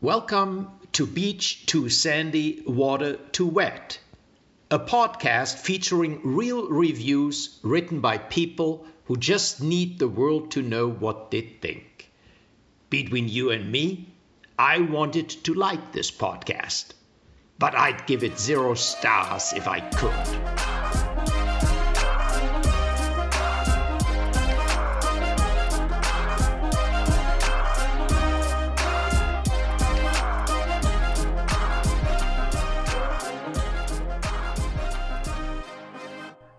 Welcome to Beach to Sandy, Water to Wet, a podcast featuring real reviews written by people who just need the world to know what they think. Between you and me, I wanted to like this podcast, but I'd give it 0 stars if I could.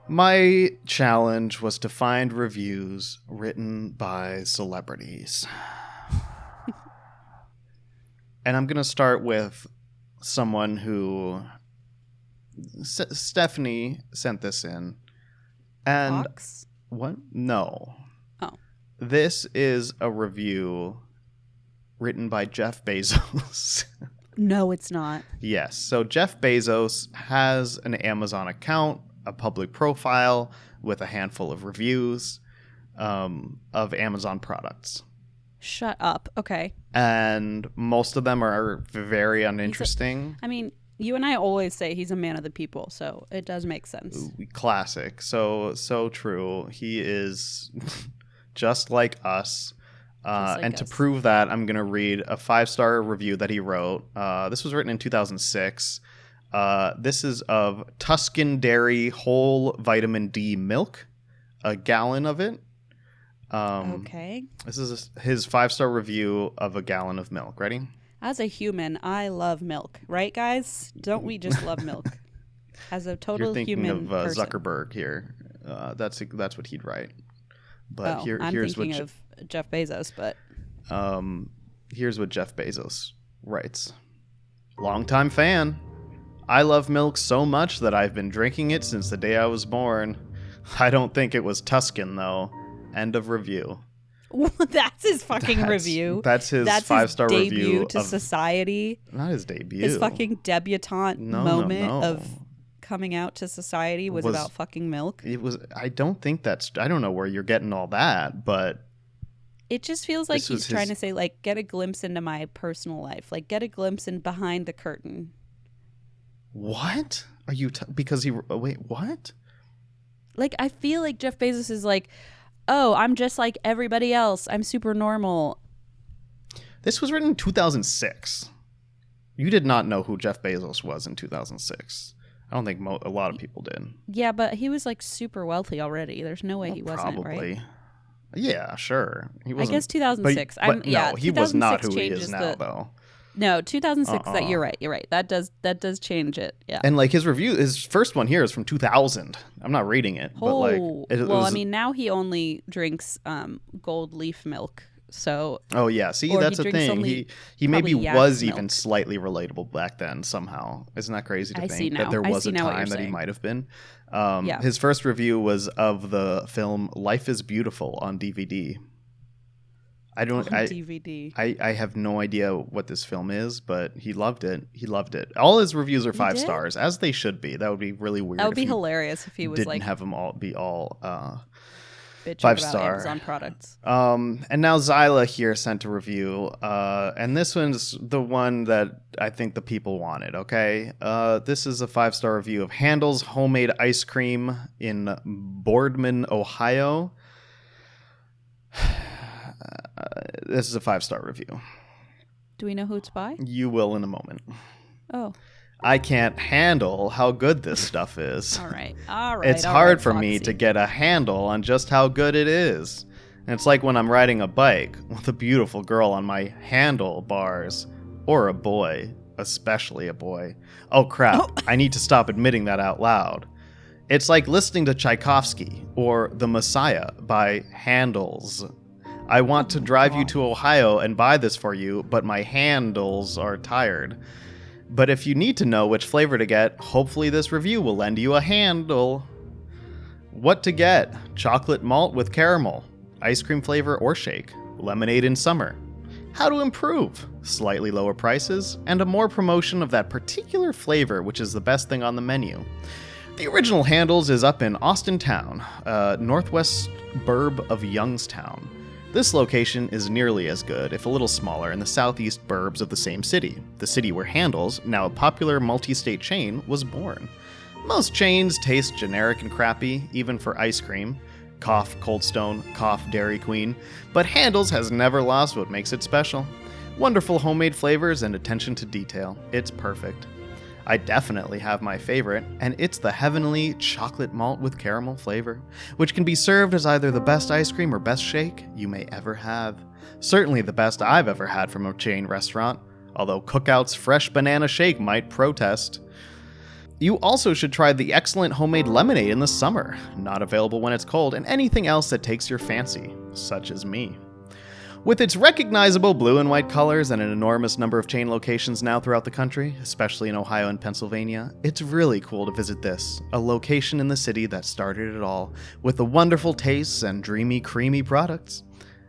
My challenge was to find reviews written by celebrities. And I'm going to start with someone who... Stephanie sent this in. And... Fox? What? No. Oh. This is a review written by Jeff Bezos. No, it's not. Yes. So Jeff Bezos has an Amazon account, a public profile with a handful of reviews of Amazon products. Shut up. Okay. And most of them are very uninteresting. You and I always say he's a man of the people, so it does make sense. Classic. So true. He is just like us. To prove that, I'm going to read a 5-star review that he wrote. This was written in 2006. This is of Tuscan Dairy Whole Vitamin D Milk, a gallon of it. Okay. This is his 5-star review of a gallon of milk. Ready? As a human, I love milk. Right, guys? Don't we just love milk? As a total You're thinking human of person. Zuckerberg here. That's what he'd write. But I'm here's thinking what of Jeff Bezos, but... Here's what Jeff Bezos writes. Longtime fan. I love milk so much that I've been drinking it since the day I was born. I don't think it was Tuscan, though. End of review. That's his fucking review. That's his 5-star his review debut to of society. Not his debut. His fucking debutante moment of coming out to society was about fucking milk. It was. I don't know where you're getting all that, but it just feels like he's trying to say, like, get a glimpse into my personal life, like get a glimpse in behind the curtain. What are you? Because he wait. What? Like, I feel like Jeff Bezos is like, oh, I'm just like everybody else. I'm super normal. This was written in 2006. You did not know who Jeff Bezos was in 2006. I don't think a lot of people did. Yeah, but he was like super wealthy already. There's no way he wasn't, probably. Right? Yeah, sure. He wasn't, I guess 2006. But no, he was not who he is now, though. No, 2006. That you're right. That does change it. Yeah. And like his first one here is from 2000. I'm not reading it, but like now he only drinks gold leaf milk. So. Oh yeah, see, that's the thing. He maybe was even slightly relatable back then somehow. Isn't that crazy to think that there was a time that he might have been? His first review was of the film Life is Beautiful on DVD. DVD. I have no idea what this film is, but he loved it. All his reviews are 5 stars, as they should be. That would be really weird. That would be hilarious if he was didn't have them all be all 5-star Amazon products. And now Zyla here sent a review, and this one's the one that I think the people wanted. Okay, this is a 5-star review of Handel's homemade ice cream in Bourdain, Ohio. This is a 5-star review. Do we know who it's by? You will in a moment. Oh. I can't handle how good this stuff is. All right. It's hard for me to get a handle on just how good it is. And it's like when I'm riding a bike with a beautiful girl on my handlebars. Or a boy. Especially a boy. Oh, crap. Oh. I need to stop admitting that out loud. It's like listening to Tchaikovsky or The Messiah by Handels. I want to drive you to Ohio and buy this for you, but my handles are tired. But if you need to know which flavor to get, hopefully this review will lend you a handle. What to get? Chocolate malt with caramel, ice cream flavor or shake, lemonade in summer. How to improve? Slightly lower prices, and a more promotion of that particular flavor, which is the best thing on the menu. The original Handles is up in Austin Town, northwest burb of Youngstown. This location is nearly as good, if a little smaller, in the southeast burbs of the same city, the city where Handel's, now a popular multi-state chain, was born. Most chains taste generic and crappy, even for ice cream. Cough Cold Stone, cough Dairy Queen. But Handel's has never lost what makes it special. Wonderful homemade flavors and attention to detail. It's perfect. I definitely have my favorite, and it's the heavenly chocolate malt with caramel flavor, which can be served as either the best ice cream or best shake you may ever have. Certainly the best I've ever had from a chain restaurant, although Cookout's fresh banana shake might protest. You also should try the excellent homemade lemonade in the summer, not available when it's cold, and anything else that takes your fancy, such as me. With its recognizable blue and white colors and an enormous number of chain locations now throughout the country, especially in Ohio and Pennsylvania, it's really cool to visit this, a location in the city that started it all, with the wonderful tastes and dreamy, creamy products.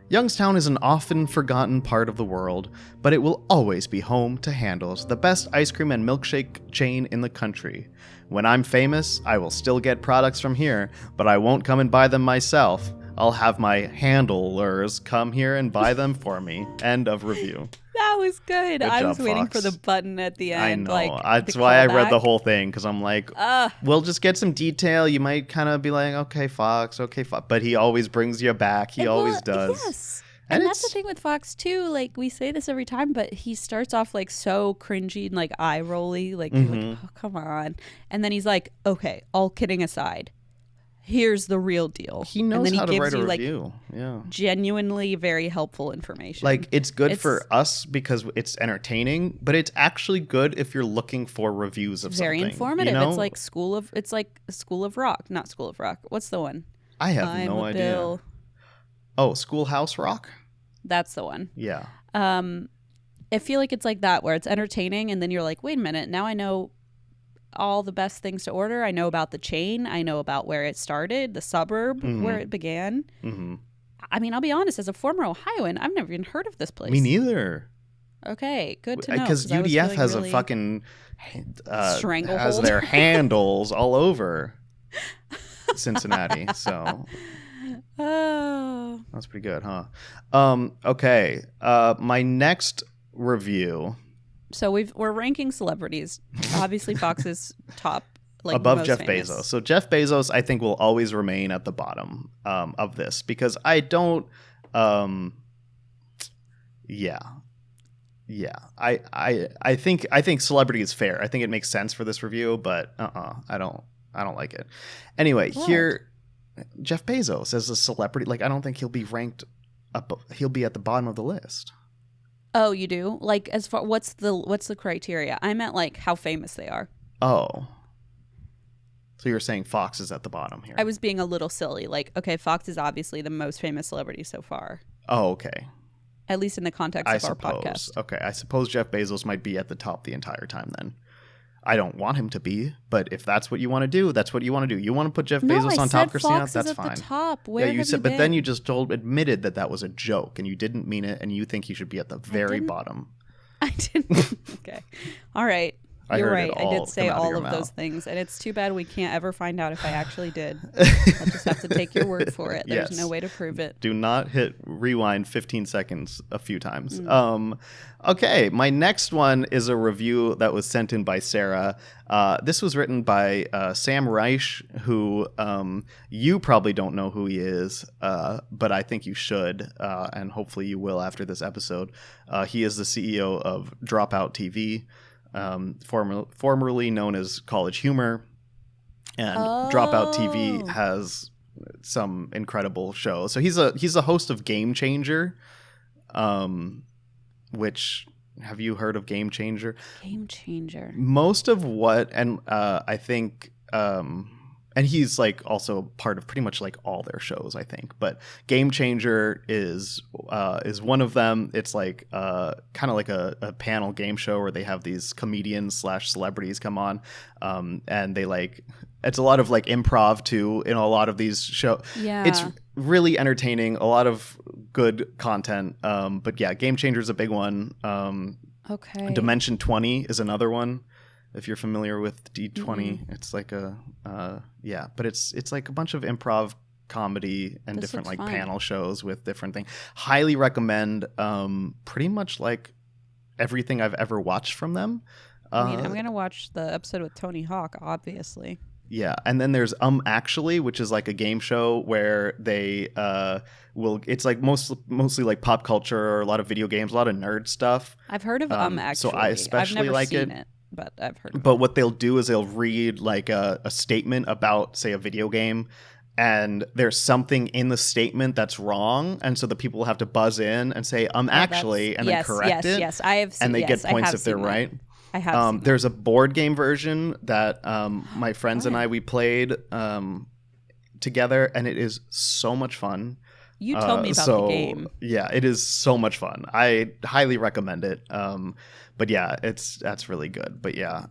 Youngstown is an often forgotten part of the world, but it will always be home to Handel's, the best ice cream and milkshake chain in the country. When I'm famous, I will still get products from here, but I won't come and buy them myself. I'll have my handlers come here and buy them for me. End of review. That was good. Good I job, was waiting Fox. for the button at the end. I know. Like, That's why I read the callback. whole thing, because I'm like, we'll just get some detail. You might kind of be like, okay, Fox. But he always brings you back. He always does. Yes. And And that's the thing with Fox too. Like, we say this every time, but he starts off like so cringy and like eye rolly. Like, you're like, oh, come on. And then he's like, okay, all kidding aside, here's the real deal. He knows and then how he to write gives a you review. Yeah. genuinely very helpful information. Like, it's good for us because it's entertaining, but it's actually good if you're looking for reviews of very something. informative. You know? It's like School of Rock, not School of Rock. What's the one? I have I'm no a idea. Bill. Oh, Schoolhouse Rock? That's the one. Yeah. I feel like it's like that, where it's entertaining, and then you're like, wait a minute, now I know all the best things to order. I know about the chain. I know about where it started, the suburb where it began. Mm-hmm. I mean, I'll be honest, as a former Ohioan, I've never even heard of this place. Me neither. Okay, good to know. Because I was UDF feeling has really a fucking stranglehold. has their handles all over Cincinnati. So Oh. that's pretty good, huh? Okay. My next review. So we're ranking celebrities. Obviously, Fox is top, like, above most Jeff famous. Bezos. So Jeff Bezos, I think, will always remain at the bottom of this because I don't. Yeah. I think celebrity is fair. I think it makes sense for this review, but I don't like it. Anyway, What? here, Jeff Bezos as a celebrity, like, I don't think he'll be ranked up. He'll be at the bottom of the list. Oh, you do? Like, as far what's the criteria? I meant like how famous they are. Oh. So you're saying Fox is at the bottom here? I was being a little silly. Like, okay, Fox is obviously the most famous celebrity so far, Oh, okay. at least in the context I of our suppose. podcast. Okay, I suppose Jeff Bezos might be at the top the entire time then. I don't want him to be, but if that's what you want to do, that's what you want to do. You want to put Jeff Bezos on top, Christina? Fox That's is at fine. the top. Where you have said, you but been? then you just admitted that was a joke, and you didn't mean it, and you think he should be at the very didn't. bottom. I didn't. Okay. All right. I You're heard right. it I all did say come out of all your of those mouth. things, and it's too bad we can't ever find out if I actually did. I'll just have to take your word for it. There's Yes. no way to prove it. Do not hit rewind 15 seconds a few times. Mm. Okay, my next one is a review that was sent in by Sarah. This was written by Sam Reich, who you probably don't know who he is, but I think you should, and hopefully you will after this episode. He is the CEO of Dropout TV, formerly known as College Humor, and Dropout TV has some incredible shows. So he's a host of Game Changer, which, have you heard of Game Changer? Game changer. Most of what, and I think, and he's like also part of pretty much like all their shows, I think. But Game Changer is one of them. It's like kind of like a panel game show where they have these comedians / celebrities come on, and they like, it's a lot of like improv too in a lot of these shows. Yeah. It's really entertaining, a lot of good content. But yeah, Game Changer is a big one. Okay. Dimension 20 is another one. If you're familiar with D20, Mm-hmm. it's like a but it's like a bunch of improv comedy and This different looks like fun. panel shows with different things. Highly recommend. Pretty much like everything I've ever watched from them. I mean, I'm going to watch the episode with Tony Hawk, obviously. Yeah, and then there's Actually, which is like a game show where they it's like mostly like pop culture or a lot of video games, a lot of nerd stuff. I've heard of Actually. So I especially I've never like seen it, but I've heard of But it. what they'll do is they'll read like a statement about, say, a video game, and there's something in the statement that's wrong, and so the people will have to buzz in and say actually, and then correct it. Yes, I have seen, and they yes, get points if they're that. right. I have seen There's a board game version that my friends and I, we played together, and it is so much fun. You told me about the game. Yeah, it is so much fun. I highly recommend it. But yeah, that's really good. But yeah,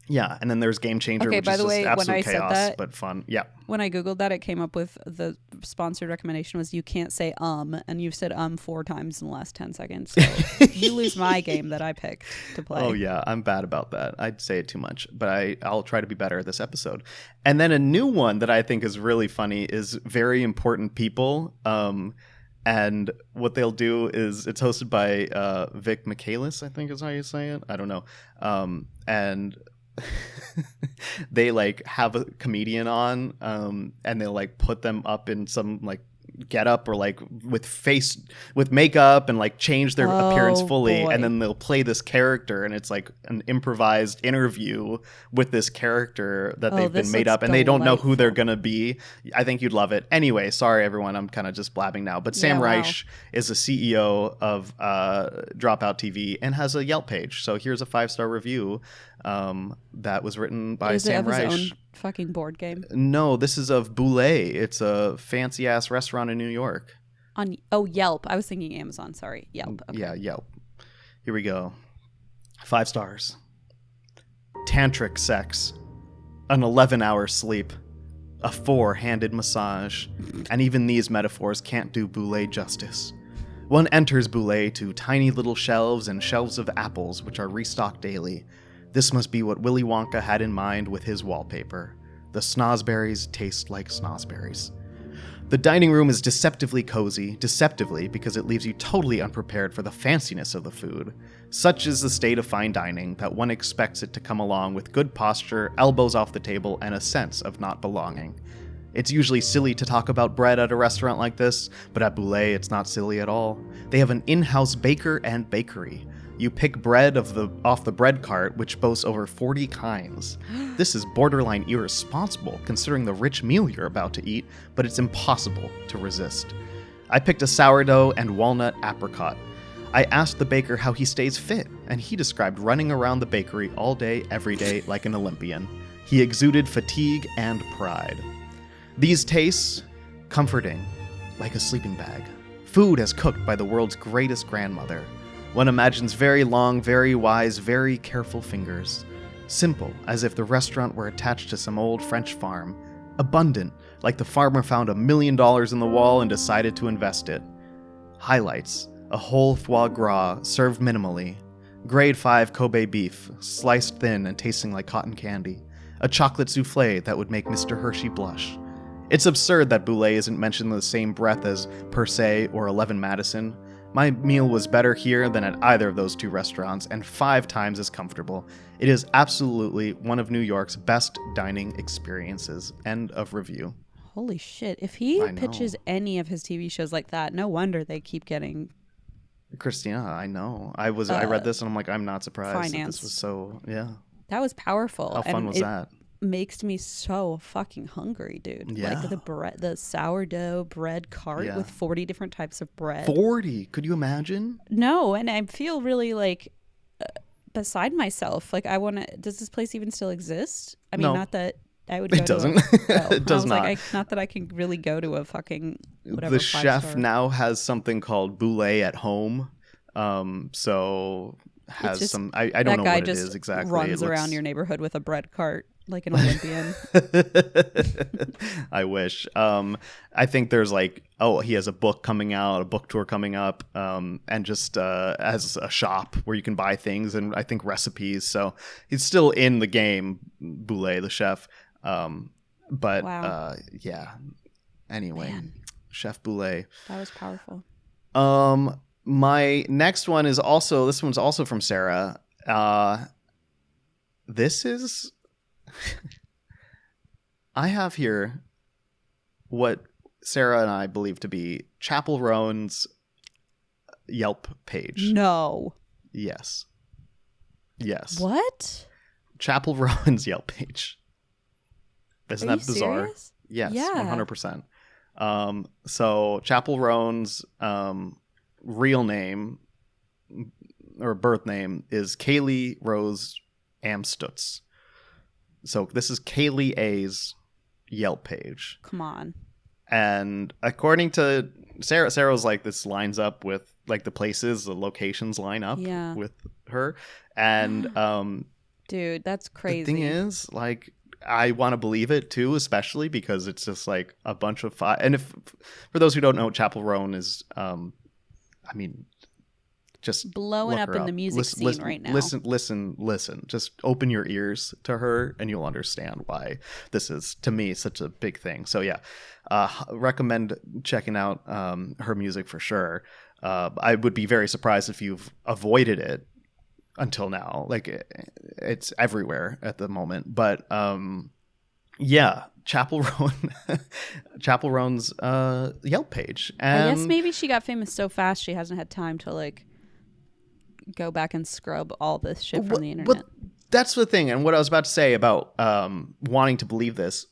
yeah, and then there's Game Changer, Okay, which by is the just way, when absolute I said chaos, that- but fun. Yeah. When I Googled that, it came up with the sponsored recommendation was you can't say and you've said 4 times in the last 10 seconds. So you lose my game that I picked to play. Oh yeah, I'm bad about that. I'd say it too much, but I'll try to be better this episode. And then a new one that I think is really funny is Very Important People. And what they'll do is it's hosted by Vic Michaelis, I think is how you say it. I don't know. And they like have a comedian on, and they'll like put them up in some like get up or like with makeup and like change their appearance fully, boy. and then they'll play this character, and it's like an improvised interview with this character that they've been this made looks up, and they don't know who they're delightful. gonna be. I think you'd love it. Anyway, sorry everyone, I'm kind of just blabbing now, but Sam Yeah, wow. Reich is the CEO of Dropout TV and has a Yelp page. So here's a 5-star review that was written by Is it Sam of his Reich. own fucking board game? No, this is of Bourdain. It's a fancy ass restaurant in New York. On Yelp. I was thinking Amazon. Sorry, Yelp. Okay. Yeah, Yelp. Here we go. 5 stars. Tantric sex, an 11-hour sleep, a 4-handed massage, and even these metaphors can't do Bourdain justice. One enters Bourdain to tiny little shelves and shelves of apples which are restocked daily. This must be what Willy Wonka had in mind with his wallpaper. The snozberries taste like snozberries. The dining room is deceptively cozy, deceptively because it leaves you totally unprepared for the fanciness of the food. Such is the state of fine dining that one expects it to come along with good posture, elbows off the table, and a sense of not belonging. It's usually silly to talk about bread at a restaurant like this, but at Bourdain it's not silly at all. They have an in-house baker and bakery. You pick bread off the bread cart, which boasts over 40 kinds. This is borderline irresponsible considering the rich meal you're about to eat, but it's impossible to resist. I picked a sourdough and walnut apricot. I asked the baker how he stays fit, and he described running around the bakery all day, every day, like an Olympian. He exuded fatigue and pride. These tastes, comforting, like a sleeping bag. Food as cooked by the world's greatest grandmother. One imagines very long, very wise, very careful fingers. Simple, as if the restaurant were attached to some old French farm. Abundant, like the farmer found $1 million in the wall and decided to invest it. Highlights, a whole foie gras served minimally. Grade 5 Kobe beef, sliced thin and tasting like cotton candy. A chocolate souffle that would make Mr. Hershey blush. It's absurd that Bourdain isn't mentioned in the same breath as Per Se or 11 Madison. My meal was better here than at either of those 2 restaurants, and 5 times as comfortable. It is absolutely one of New York's best dining experiences. End of review. Holy shit. If he I know. pitches any of his TV shows like that, no wonder they keep getting Christina, I know. I read this and I'm like, I'm not surprised that finance. this was so, yeah. That was powerful. How fun and was it that? makes me so fucking hungry, dude. Yeah. Like the sourdough bread cart Yeah. with 40 different types of bread. 40? Could you imagine? No, and I feel really like beside myself. Like I want to. Does this place even still exist? I mean, No. not that I would. Go It doesn't. It does not. Not that I can really go to a fucking whatever. The chef 5-star. now has something called Bourdain at home. So has just- some. I that don't know guy what it just is exactly. runs It around looks- your neighborhood with a bread cart like an Olympian. I wish. I think there's like, he has a book coming out, a book tour coming up, and just has a shop where you can buy things and I think recipes. So he's still in the game, Bourdain, the chef. But Wow. yeah. Anyway, Man. Chef Boulé. That was powerful. My next one is also, this one's also from Sarah. This is, I have here what Sarah and I believe to be Chappell Roan's Yelp page. No. Yes. What? Chappell Roan's Yelp page. Isn't Are that you bizarre? serious? Yes, Yeah. 100%. So Chappell Roan's real name or birth name is Kaylee Rose Amstutz. So this is Kaylee A's Yelp page. Come on. And according to Sarah was like, this lines up with like the places, the locations line up with her. And dude, that's crazy. the thing is, like, I want to believe it too, especially because it's just like a bunch of and if for those who don't know, Chappell Roan is I mean, just blowing up in the music scene right now. Listen. Just open your ears to her and you'll understand why this is, to me, such a big thing. So yeah, recommend checking out her music for sure. I would be very surprised if you've avoided it until now. Like, it's everywhere at the moment. But yeah, Chappell Roan's Yelp page. And I guess maybe she got famous so fast she hasn't had time to like go back and scrub all this shit from the internet. But that's the thing. And what I was about to say about wanting to believe this,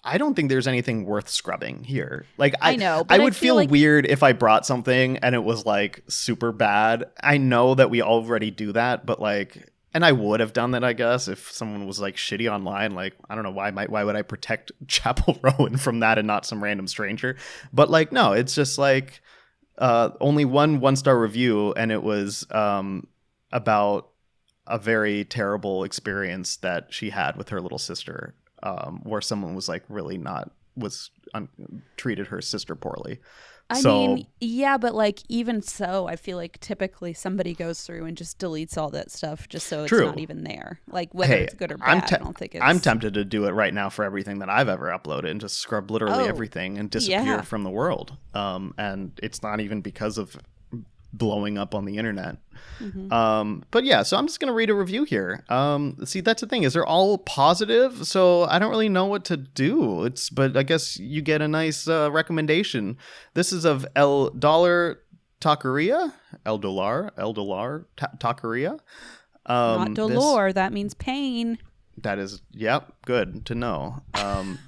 I don't think there's anything worth scrubbing here. Like, I know, but I would feel like weird if I brought something and it was like super bad. I know that we already do that, but like, and I would have done that, I guess, if someone was like shitty online. Like, I don't know why would I protect Chappell Roan from that and not some random stranger? But like, no, it's just like only one-star review, and it was about a very terrible experience that she had with her little sister, where someone was like really treated her sister poorly. I mean, yeah, but like even so, I feel like typically somebody goes through and just deletes all that stuff just so it's not even there. Like whether it's good or bad, I don't think it's. I'm tempted to do it right now for everything that I've ever uploaded and just scrub literally everything and disappear from the world. And it's not even because of blowing up on the internet. Mm-hmm. But yeah, so I'm just gonna read a review here. See, that's the thing, is they're all positive, so I don't really know what to do. But I guess you get a nice recommendation. This is of El Dollar Taqueria. Taqueria. Not dolor, that means pain. That is, yep, good to know. I'm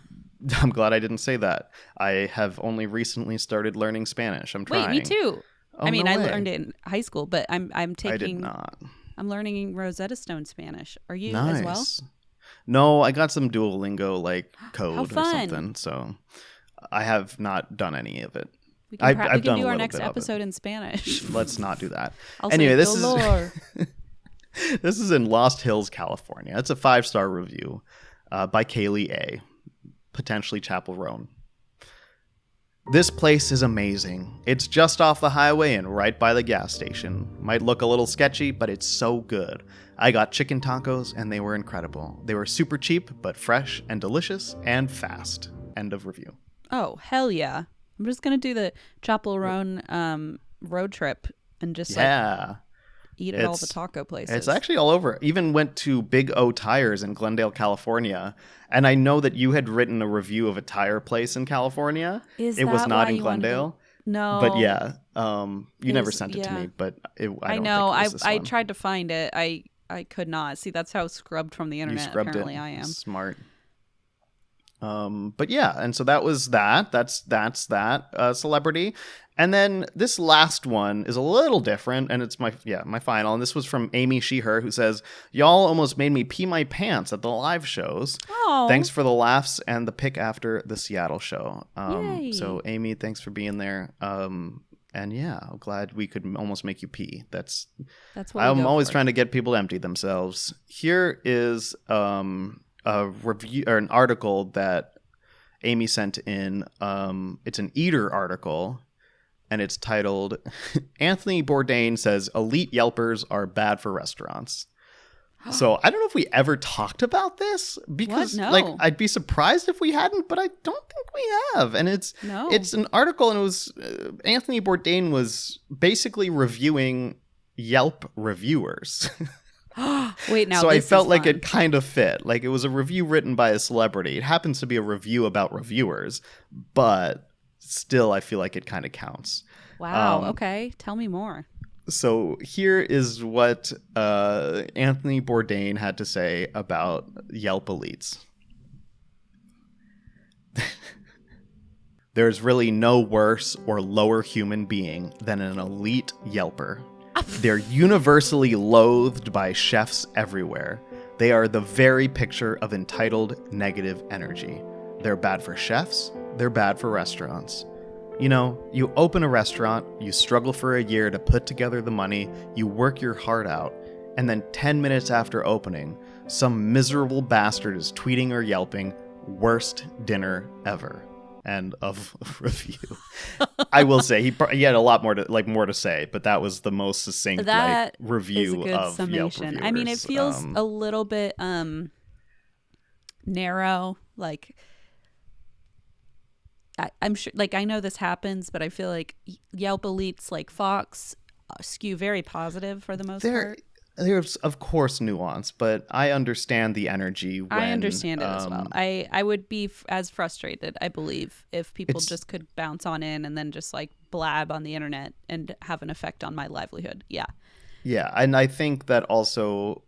glad I didn't say that. I have only recently started learning Spanish. I'm trying. Wait, me too. Oh, I mean, no I way. learned it in high school, but I'm taking. I did not. I'm learning Rosetta Stone Spanish. Are you nice. as well? No, I got some Duolingo like code How or fun. something. So I have not done any of it. We can, I've done do a our little next bit of episode in Spanish. Let's not do that. Anyway, this is this is in Lost Hills, California. It's a 5-star review by Kaylee A, potentially Chappell Roan. This place is amazing. It's just off the highway and right by the gas station. Might look a little sketchy, but it's so good. I got chicken tacos and they were incredible. They were super cheap, but fresh and delicious and fast. End of review. Oh, hell yeah. I'm just going to do the Chappell Roan road trip and just eat at all the taco places. It's actually all over. Even went to Big O Tires in Glendale, California. And I know that you had written a review of a tire place in California. It was not in Glendale. No. But yeah, you never sent it to me. But I know. I tried to find it. I could not. See, that's how scrubbed from the internet apparently I am. Smart. But yeah, and so that was that. That's that celebrity. And then this last one is a little different, and it's my final. And this was from Amy She/Her, who says, "Y'all almost made me pee my pants at the live shows. Oh. Thanks for the laughs and the pick after the Seattle show." Yay. So Amy, thanks for being there. And yeah, I'm glad we could almost make you pee. That's what I'm always trying to get people to empty themselves. Here is a review or an article that Amy sent in. It's an Eater article, and it's titled "Anthony Bourdain says elite Yelpers are bad for restaurants." So I don't know if we ever talked about this because No. like I'd be surprised if we hadn't, but I don't think we have. And it's an article, and it was Anthony Bourdain was basically reviewing Yelp reviewers. Wait, now so I this felt is like fun. it kind of fit. Like it was a review written by a celebrity. It happens to be a review about reviewers, but still I feel like it kind of counts. Wow. Okay. Tell me more. So here is what Anthony Bourdain had to say about Yelp elites. There's really no worse or lower human being than an elite Yelper. They're universally loathed by chefs everywhere. They are the very picture of entitled negative energy. They're bad for chefs. They're bad for restaurants. You know, you open a restaurant, you struggle for a year to put together the money, you work your heart out, and then 10 minutes after opening, some miserable bastard is tweeting or yelping, "Worst dinner ever." End of review. I will say he had a lot more to say, but that was the most succinct review is a good of summation. Yelp reviewers. I mean, it feels a little bit narrow. Like I'm sure, like I know this happens, but I feel like Yelp elites like Fox skew very positive for the most part. There's of course nuance, but I understand the energy. When, I understand it as well. I would be as frustrated, I believe, if people just could bounce on in and then just like blab on the internet and have an effect on my livelihood. Yeah. Yeah, and I think that also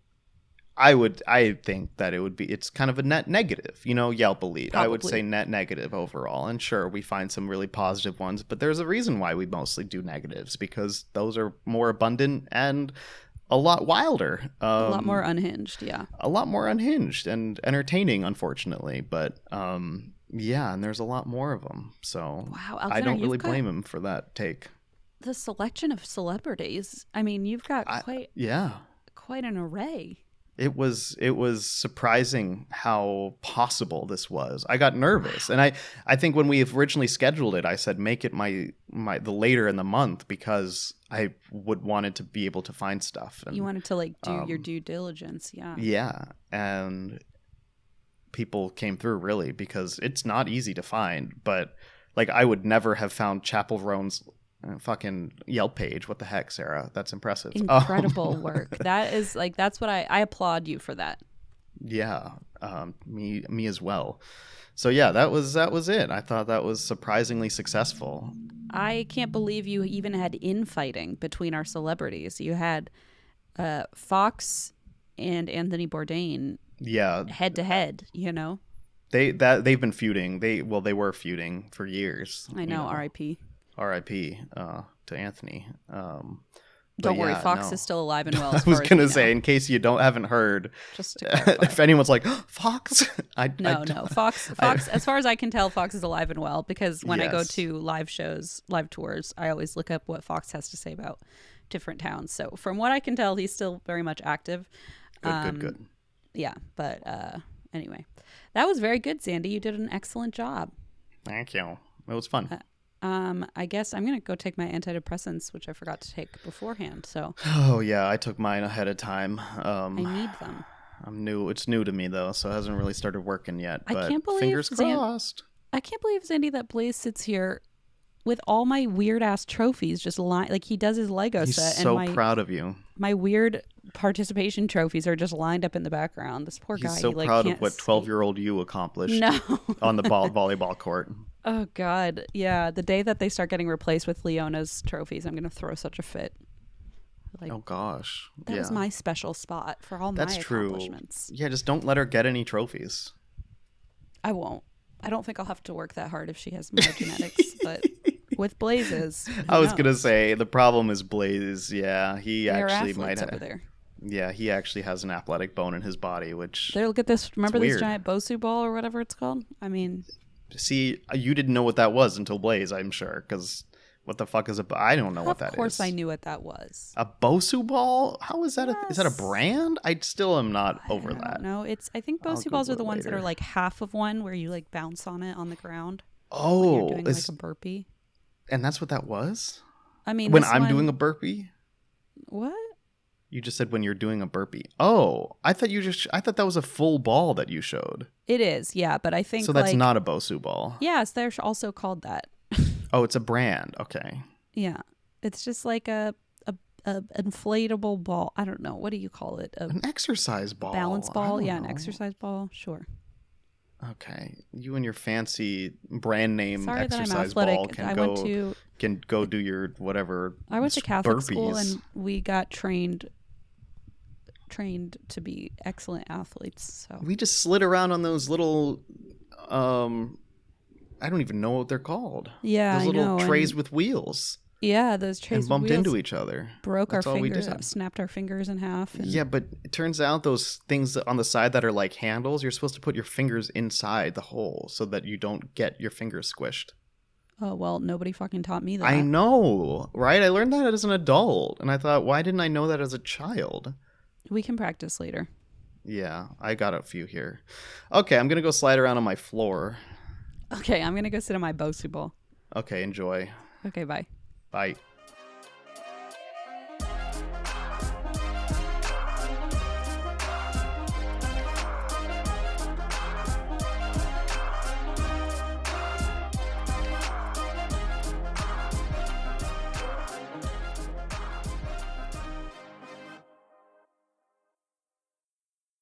I think that it's kind of a net negative, Yelp elite. Probably. I would say net negative overall. And sure, we find some really positive ones, but there's a reason why we mostly do negatives, because those are more abundant and a lot wilder. A lot more unhinged, yeah. A lot more unhinged and entertaining, unfortunately. But yeah, and there's a lot more of them. So wow, I don't really blame him for that take. The selection of celebrities. I mean, you've got quite an array. It was surprising how possible this was. I got nervous, and I think when we originally scheduled it, I said make it the later in the month, because I wanted to be able to find stuff. And, you wanted to like do your due diligence, yeah. Yeah, and people came through really, because it's not easy to find. But like I would never have found Chappell Roan's fucking Yelp page. What the heck, Sarah? That's impressive. Incredible work. That is like, that's what I applaud you for that. Yeah, me as well. So yeah, that was it. I thought that was surprisingly successful. I can't believe you even had infighting between our celebrities. You had Fox and Anthony Bourdain. Yeah, head to head. They've been feuding. They were feuding for years. I know. R.I.P. R.I.P. To Anthony. Don't worry, Fox is still alive and well. I was going to say, in case you haven't heard, just to if anyone's like, Fox? No. Fox, as far as I can tell, Fox is alive and well, because when I go to live shows, live tours, I always look up what Fox has to say about different towns. So from what I can tell, he's still very much active. Good. Yeah, but anyway, that was very good, Xandy. You did an excellent job. Thank you. It was fun. I guess I'm going to go take my antidepressants, which I forgot to take beforehand. So. Oh, yeah. I took mine ahead of time. I need them. I'm new. It's new to me, though, so it hasn't really started working yet. But I can't believe fingers crossed. I can't believe, Xandy, that Blaze sits here with all my weird-ass trophies just like he does his Lego set. He's so proud of you. My weird participation trophies are just lined up in the background. This poor guy. He's so proud of what 12-year-old you accomplished on the volleyball court. Oh, God. Yeah. The day that they start getting replaced with Leona's trophies, I'm going to throw such a fit. Like, oh, gosh. That was my special spot for all my accomplishments. Yeah, just don't let her get any trophies. I won't. I don't think I'll have to work that hard if she has my genetics, but with Blaze's. I was going to say, the problem is Blaze. Yeah, he actually might have. Over there. Yeah, he actually has an athletic bone in his body, which. There, look at this. Remember this giant Bosu ball or whatever it's called? I mean. See, you didn't know what that was until Blaze, I'm sure, because what the fuck is I don't know what that is. Of course I knew what that was. A Bosu ball? How is that? Yes. Is that a brand? I still am not over that. No, I think Bosu balls are the ones that are like half of one, where you like bounce on it on the ground. Oh, you're doing like a burpee. And that's what that was? I mean, when I'm doing a burpee? What? You just said when you're doing a burpee. Oh, I thought that was a full ball that you showed. It is, yeah, but I think so. That's not a Bosu ball. Yes, they're also called that. Oh, it's a brand. Okay. Yeah, it's just like a inflatable ball. I don't know. What do you call it? An exercise ball. Balance ball. Yeah, an exercise ball. Sure. Okay, you and your fancy brand name Sorry exercise that I'm ball athletic. can go do your whatever. I went to Catholic burpees. school and we got trained to be excellent athletes. So we just slid around on those little, I don't even know what they're called. Yeah, those little I know. trays with wheels. Yeah, those trays and bumped into each other. Broke our fingers, snapped our fingers in half. And... Yeah, but it turns out those things on the side that are like handles, you're supposed to put your fingers inside the hole so that you don't get your fingers squished. Oh, well, nobody fucking taught me that. I know, right? I learned that as an adult, and I thought, why didn't I know that as a child? We can practice later. Yeah, I got a few here. Okay, I'm going to go slide around on my floor. Okay, I'm going to go sit on my Bosu ball. Okay, enjoy. Okay, bye. Bye.